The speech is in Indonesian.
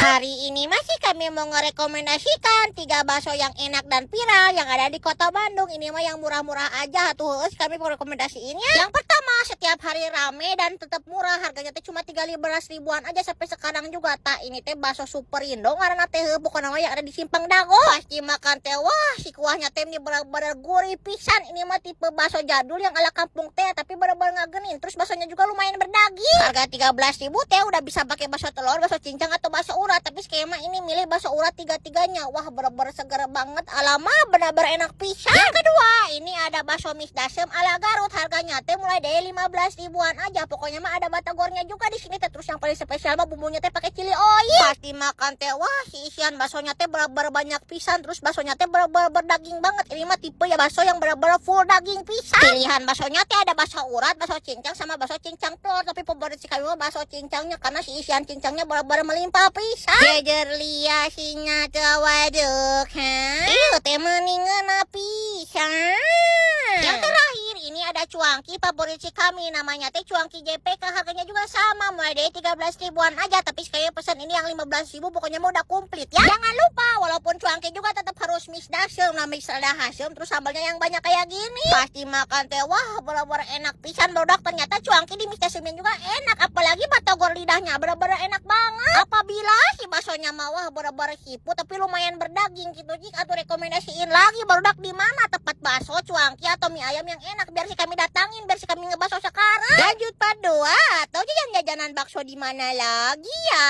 Hari ini masih kami mau merekomendasikan 3 bakso yang enak dan viral yang ada di kota Bandung. Ini mah yang murah-murah aja tuh, kami mau rekomendasiinnya. Yang pertama, setiap hari rame dan tetap murah. Harganya teh cuma 13 ribuan aja sampai sekarang juga. Tak, ini teh bakso Super Indo karena teh bukan nama yang ada di Simpang Dago. Pasti makan teh, wah si kuahnya teh ini benar-benar gurih pisan. Ini mah tipe bakso jadul yang ala kampung teh, tapi benar-benar ngagenin. Terus baksonya juga lumayan berdaging. Harga 13 ribu teh udah bisa pakai bakso telur, bakso cincang atau bakso urat. Tapi skema ini milih bakso urat 3-3-nya. Wah, bener-bener seger banget. Alamak, bener-bener enak pisan. Yang kedua, ini ada bakso mix dasem ala Garut. Harganya teh mulai dari 15 ribuan aja. Pokoknya mah ada batagornya juga di sini. Terus yang paling spesial mah bumbunya teh pakai chili oil. Pasti makan teh, wah si isian baksonya teh bener-bener banyak pisan. Terus baksonya teh bener-bener berdaging banget. Ini mah tipe ya bakso yang bener-bener full daging pisan. Pilihan baksonya teh ada bakso urat, bakso cincang sama bakso cincang telur. Tapi favorit si kami mah bakso cincangnya karena si isian cincangnya bener-bener melimpah pisan. Jejer lia sinya tawaduk, ha? Iyo teh mendingan pisan. Yang terakhir ini ada cuangki favorit si kami, namanya teh cuangki JPK. Harganya juga sama, mulai dari 13 ribuan aja. Tapi sekali pesan ini yang 15 ribu pokoknya mau udah komplit ya. Jangan lupa, walaupun cuangki juga tetap harus mix dasem. Nah mix dasem terus sambalnya yang banyak kayak gini. Pasti makan teh, wah bener-bener enak pisan produk. Ternyata cuangki di mix dasemnya juga enak. Apalagi batagor lidahnya bener-bener enak banget. Apabila si baksonya mawah bener-bener hipu tapi lumayan berdaging gitu. Jika atuh rekomendasiin lagi barudak di mana tempat bakso, cuangki atau mie ayam yang enak biar si kami datangin, biar si kami ngebakso sekarang. Lanjut part 2, atau jajan-jajanan bakso di mana lagi ya?